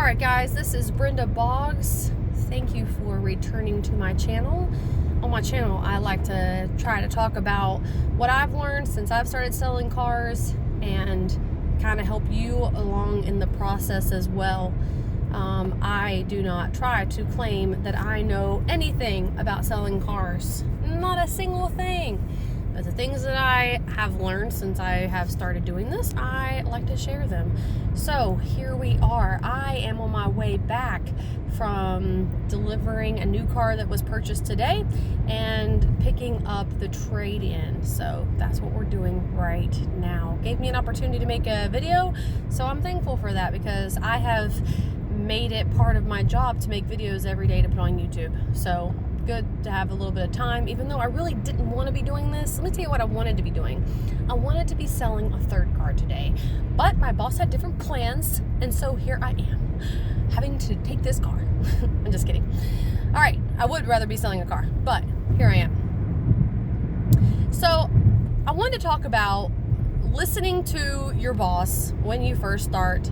Alright guys, this is Brenda Boggs. Thank you for returning to my channel. On my channel, I like to try to talk about what I've learned since I've started selling cars and kind of help you along in the process as well. I do not try to claim that I know anything about selling cars. Not a single thing. But the things that I have learned since I have started doing this, I like to share them. So here we are. I am on my way back from delivering a new car that was purchased today and picking up the trade-in. So that's what we're doing right now. Gave me an opportunity to make a video, so I'm thankful for that because I have made it part of my job to make videos every day to put on YouTube. So good to have a little bit of time, even though I really didn't want to be doing this. Let me tell you what I wanted to be doing. I wanted to be selling a third car today, but my boss had different plans, and so here I am having to take this car. I'm just kidding. All right, I would rather be selling a car, but here I am. So I wanted to talk about listening to your boss when you first start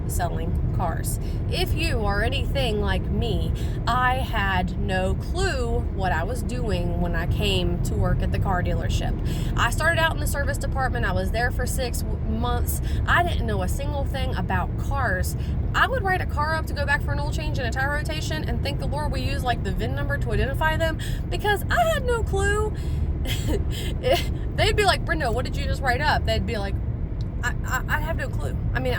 selling cars. If you are anything like me, I had no clue what I was doing when I came to work at the car dealership. I started out in the service department. I was there for 6 months. I didn't know a single thing about cars. I would write a car up to go back for an oil change and a tire rotation and thank the Lord we use like the VIN number to identify them, because I had no clue. They'd be like, Brenda, what did you just write up? They'd be like, I have no clue. I mean,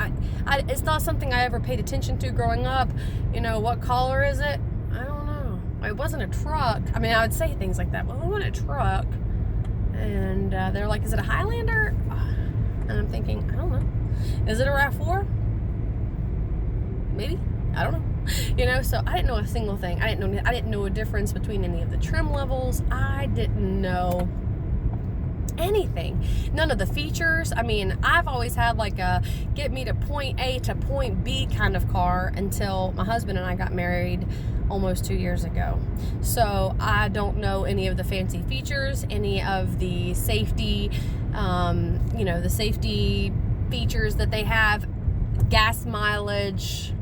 it's not something I ever paid attention to growing up. You know, what color is it? I don't know. It wasn't a truck. I mean, I would say things like that. Well, it wasn't a truck. And they're like, is it a Highlander? And I'm thinking, I don't know. Is it a RAV4? Maybe. I don't know. You know, so I didn't know a single thing. I didn't know a difference between any of the trim levels. I didn't know anything. None of the features. I mean, I've always had like a get me to point A to point B kind of car until my husband and I got married almost 2 years ago. So I don't know any of the fancy features, any of the safety, you know, the safety features that they have, gas mileage,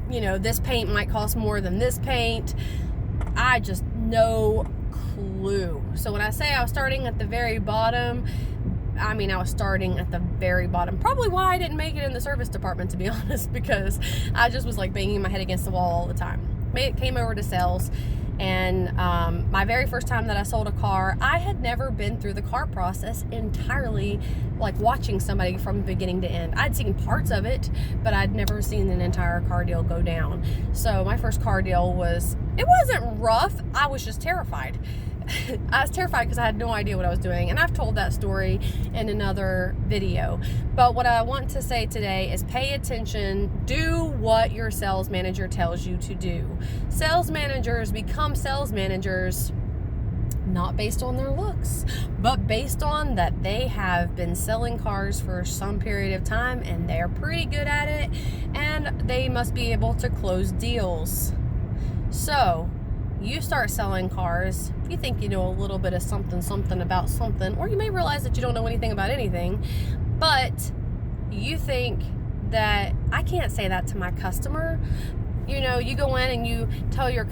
you know, this paint might cost more than this paint. I just no clue. So when I say I was starting at the very bottom, I mean I was starting at the very bottom. Probably why I didn't make it in the service department, to be honest, because I just was like banging my head against the wall all the time. Came over to sales, and my very first time that I sold a car, I had never been through the car process entirely, like watching somebody from beginning to end. I'd seen parts of it, but I'd never seen an entire car deal go down. So my first car deal it wasn't rough, I was just terrified. I was terrified because I had no idea what I was doing, and I've told that story in another video. But what I want to say today is pay attention, do what your sales manager tells you to do. Sales managers become sales managers not based on their looks, but based on that they have been selling cars for some period of time and they're pretty good at it, and they must be able to close deals. So you start selling cars, you think you know a little bit of something about something, or you may realize that you don't know anything about anything, but you think that I can't say that to my customer. You know, you go in and you tell your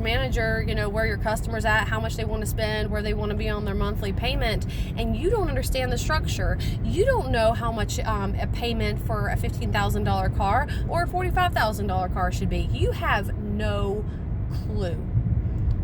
manager, you know, where your customer's at, how much they want to spend, where they want to be on their monthly payment, and you don't understand the structure. You don't know how much a payment for a $15,000 car or a $45,000 car should be. You have no clue.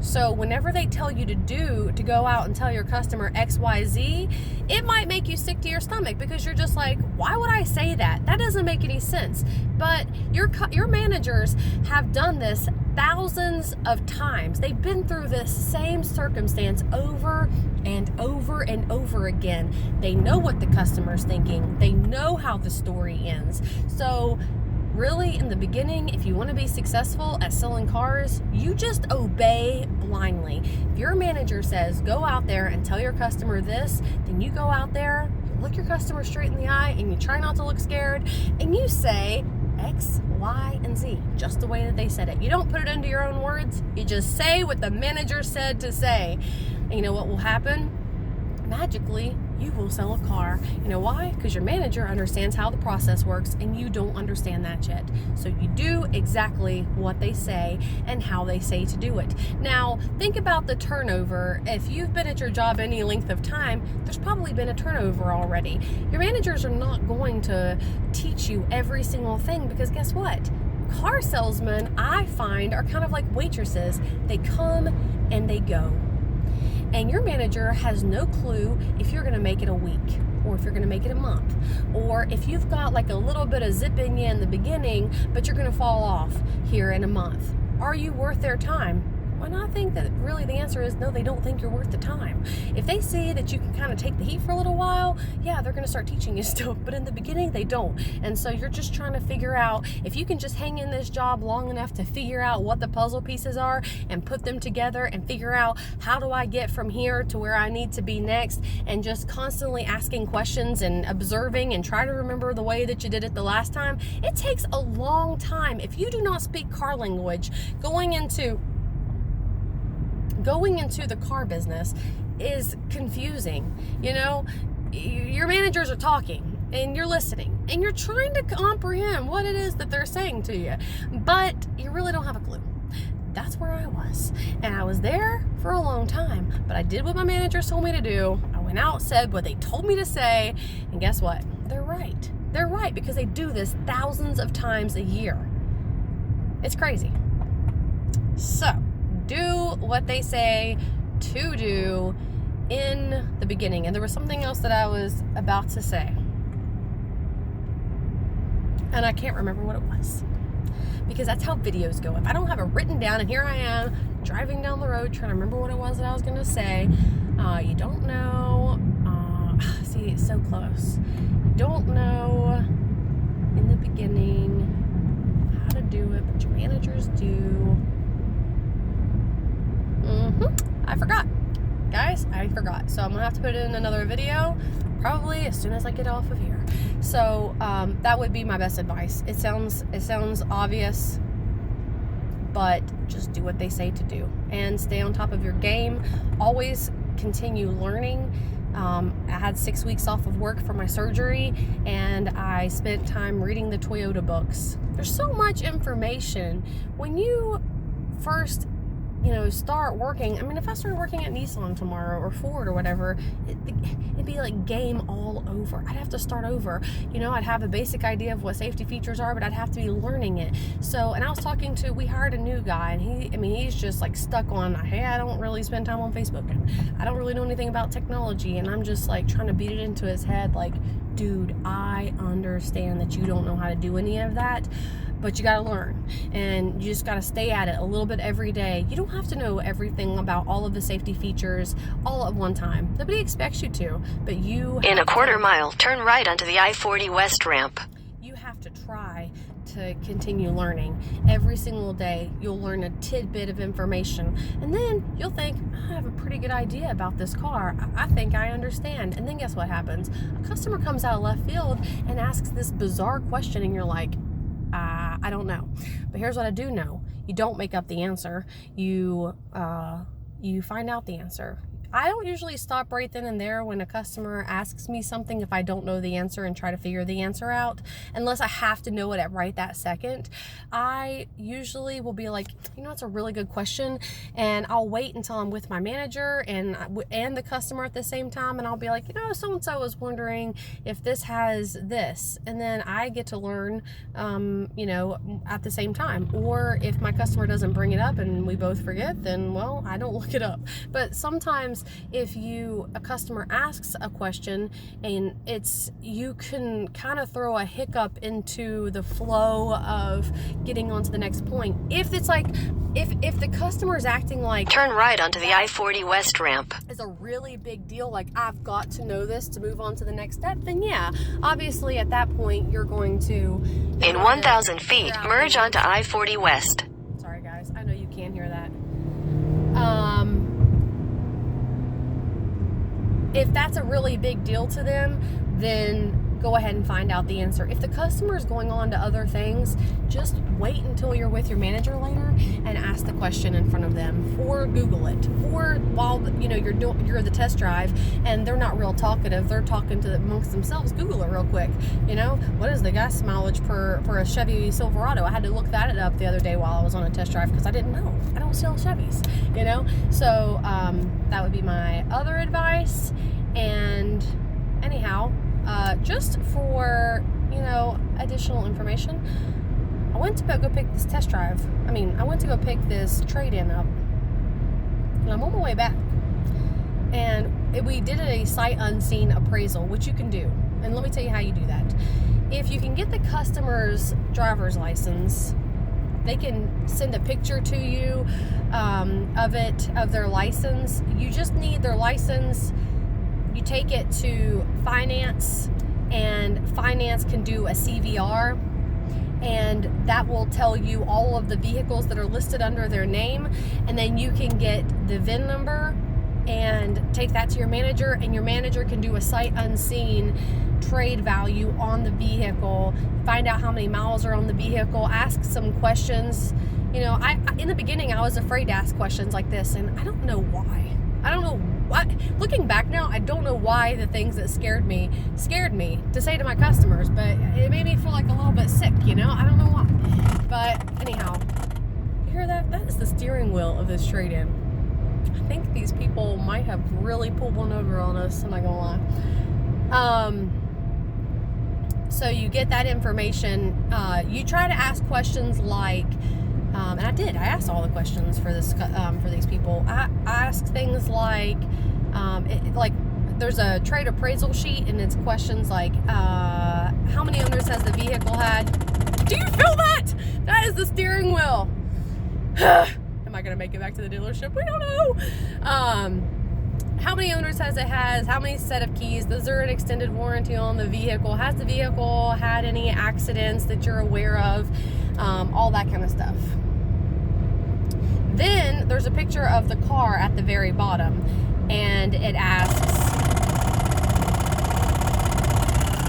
So whenever they tell you to go out and tell your customer XYZ, it might make you sick to your stomach because you're just like, why would I say that? That doesn't make any sense. But your managers have done this thousands of times. They've been through this same circumstance over and over and over again. They know what the customer's thinking. They know how the story ends. So really, in the beginning, if you want to be successful at selling cars, you just obey blindly. If your manager says, go out there and tell your customer this, then you go out there, you look your customer straight in the eye, and you try not to look scared, and you say X, Y, and Z, just the way that they said it. You don't put it into your own words. You just say what the manager said to say. And you know what will happen? Magically, you will sell a car. You know why? Because your manager understands how the process works and you don't understand that yet. So you do exactly what they say and how they say to do it. Now, think about the turnover. If you've been at your job any length of time, there's probably been a turnover already. Your managers are not going to teach you every single thing, because guess what? Car salesmen, I find, are kind of like waitresses. They come and they go. And your manager has no clue if you're going to make it a week, or if you're going to make it a month, or if you've got like a little bit of zip in you in the beginning, but you're going to fall off here in a month. Are you worth their time? Well, I think that really the answer is no, they don't think you're worth the time. If they see that you can kind of take the heat for a little while, yeah, they're going to start teaching you stuff, but in the beginning they don't. And so you're just trying to figure out if you can just hang in this job long enough to figure out what the puzzle pieces are and put them together and figure out how do I get from here to where I need to be next, and just constantly asking questions and observing and try to remember the way that you did it the last time. It takes a long time. If you do not speak car language, going into the car business is confusing. You know, your managers are talking and you're listening and you're trying to comprehend what it is that they're saying to you, but you really don't have a clue. That's where I was. And I was there for a long time, but I did what my managers told me to do. I went out, said what they told me to say, and guess what? They're right. They're right, because they do this thousands of times a year. It's crazy. So, do what they say to do in the beginning. And there was something else that I was about to say, and I can't remember what it was, because that's how videos go. If I don't have it written down, and here I am driving down the road trying to remember what it was that I was going to say, you don't know, see, it's so close. You don't know in the beginning how to do it, but your managers do. I forgot. Guys, I forgot. So I'm going to have to put it in another video, probably as soon as I get off of here. So that would be my best advice. It sounds obvious, but just do what they say to do and stay on top of your game. Always continue learning. I had 6 weeks off of work for my surgery, and I spent time reading the Toyota books. There's so much information when you first start working. I mean, if I started working at Nissan tomorrow or Ford or whatever, it'd be like game all over. I'd have to start over. I'd have a basic idea of what safety features are, but I'd have to be learning it. So, and I was we hired a new guy, and he's just like stuck on, hey, I don't really spend time on Facebook, and I don't really know anything about technology, and I'm just like trying to beat it into his head, like, dude, I understand that you don't know how to do any of that, but you got to learn, and you just got to stay at it a little bit every day. You don't have to know everything about all of the safety features all at one time. Nobody expects you to, but you... In a quarter mile, turn right onto the I-40 West ramp. You have to try to continue learning. Every single day, you'll learn a tidbit of information, and then you'll think, I have a pretty good idea about this car. I think I understand. And then guess what happens? A customer comes out of left field and asks this bizarre question, and you're like, I don't know. But here's what I do know. You don't make up the answer. You find out the answer. I don't usually stop right then and there when a customer asks me something if I don't know the answer and try to figure the answer out, unless I have to know it at right that second. I usually will be like, it's a really good question, and I'll wait until I'm with my manager and the customer at the same time, and I'll be like, so-and-so was wondering if this has this, and then I get to learn, at the same time. Or if my customer doesn't bring it up and we both forget, then, well, I don't look it up. But sometimes if a customer asks a question and you can kind of throw a hiccup into the flow of getting on to the next point. If it's like, if the customer is acting like, turn right onto the I-40 West ramp, is a really big deal, like I've got to know this to move on to the next step, then yeah, obviously at that point you're going to... In 1,000 feet, merge onto I-40 West. Sorry guys, I know you can't hear that. If that's a really big deal to them, then go ahead and find out the answer. If the customer is going on to other things, just wait until you're with your manager later and ask the question in front of them, or Google it, or while you're at the test drive and they're not real talkative, they're talking to amongst themselves, Google it real quick. What is the gas mileage for a Chevy Silverado? I had to look that up the other day while I was on a test drive because I didn't know. I don't sell Chevys, so that would be my other advice. And anyhow, just for, additional information, I went to go pick this test drive. I went to go pick this trade-in up. And I'm on my way back. And we did a sight unseen appraisal, which you can do. And let me tell you how you do that. If you can get the customer's driver's license, they can send a picture to you of their license. You just need their license. You take it to finance, and finance can do a CVR, and that will tell you all of the vehicles that are listed under their name, and then you can get the VIN number and take that to your manager, and your manager can do a sight unseen trade value on the vehicle, find out how many miles are on the vehicle, ask some questions. In the beginning I was afraid to ask questions like this, and I don't know why. Looking back now, I don't know why the things that scared me to say to my customers, but it made me feel like a little bit sick, I don't know why. But anyhow, you hear that? That is the steering wheel of this trade-in. I think these people might have really pulled one over on us, I'm not gonna lie. So you get that information, you try to ask questions like, and I did. I asked all the questions for these people. I asked things like, there's a trade appraisal sheet, and it's questions like, how many owners has the vehicle had? Do you feel that? That is the steering wheel. Am I gonna make it back to the dealership? We don't know. How many owners has it has? How many set of keys? Is there an extended warranty on the vehicle? Has the vehicle had any accidents that you're aware of? All that kind of stuff. Then there's a picture of the car at the very bottom, and it asks,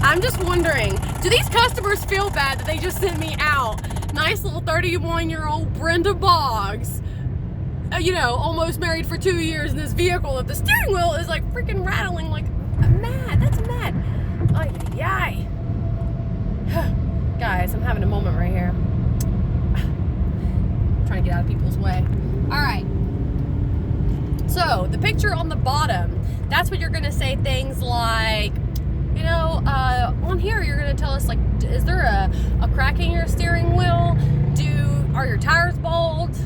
I'm just wondering, do these customers feel bad that they just sent me out? Nice little 31-year-old Brenda Boggs, almost married for 2 years in this vehicle, that the steering wheel is like freaking rattling like mad. That's mad. Ay. Guys, I'm having a moment right here. I'm trying to get out of people's way. All right. So the picture on the bottom, that's what you're going to say things like, on here you're going to tell us, like, is there a crack in your steering wheel? Are your tires bald?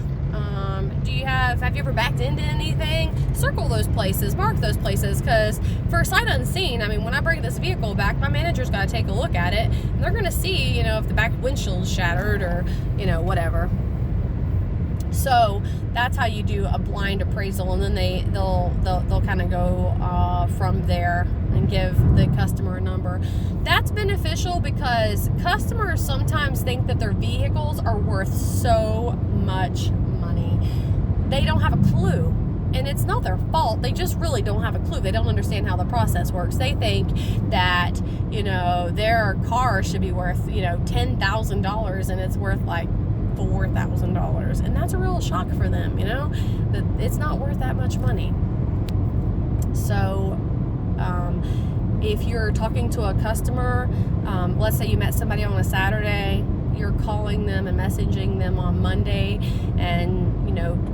Have you ever backed into anything? Circle those places, mark those places, because for sight unseen, when I bring this vehicle back, my manager's got to take a look at it, and they're going to see, if the back windshield's shattered or, whatever. So that's how you do a blind appraisal, and then they'll kind of go from there and give the customer a number. That's beneficial because customers sometimes think that their vehicles are worth so much money. They don't have a clue, and it's not their fault. They just really don't have a clue. They don't understand how the process works. They think that their car should be worth $10,000, and it's worth like $4,000, and that's a real shock for them. That it's not worth that much money. So if you're talking to a customer, let's say you met somebody on a Saturday, you're calling them and messaging them on Monday, and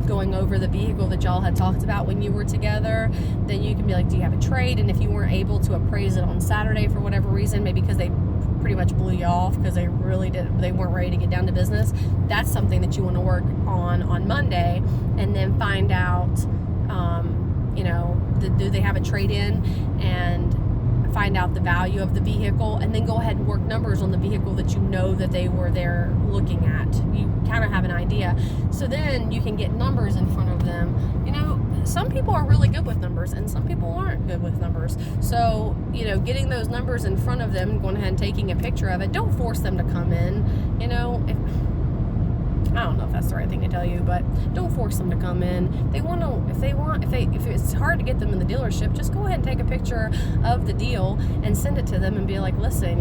going over the vehicle that y'all had talked about when you were together, then you can be like, do you have a trade? And if you weren't able to appraise it on Saturday for whatever reason, maybe because they pretty much blew you off because they weren't ready to get down to business, that's something that you want to work on Monday, and then find out do they have a trade-in, and find out the value of the vehicle, and then go ahead and work numbers on the vehicle that that they were there looking at. You kind of have an idea, so then you can get numbers in front of them. Some people are really good with numbers, and some people aren't good with numbers. So getting those numbers in front of them, going ahead and taking a picture of it. Don't force them to come in. I don't know if that's the right thing to tell you, but don't force them to come in. If it's hard to get them in the dealership, just go ahead and take a picture of the deal and send it to them and be like, listen,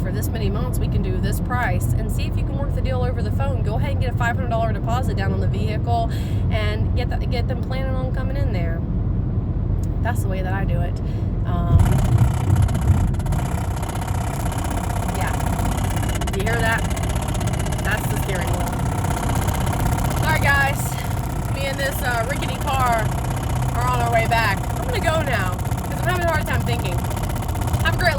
for this many months we can do this price, and see if you can work the deal over the phone. Go ahead and get a $500 deposit down on the vehicle and get them planning on coming in there. That's the way that I do it. Yeah. You hear that? That's the steering wheel. Alright guys, me and this rickety car are on our way back. I'm gonna go now because I'm having a hard time thinking. Have a great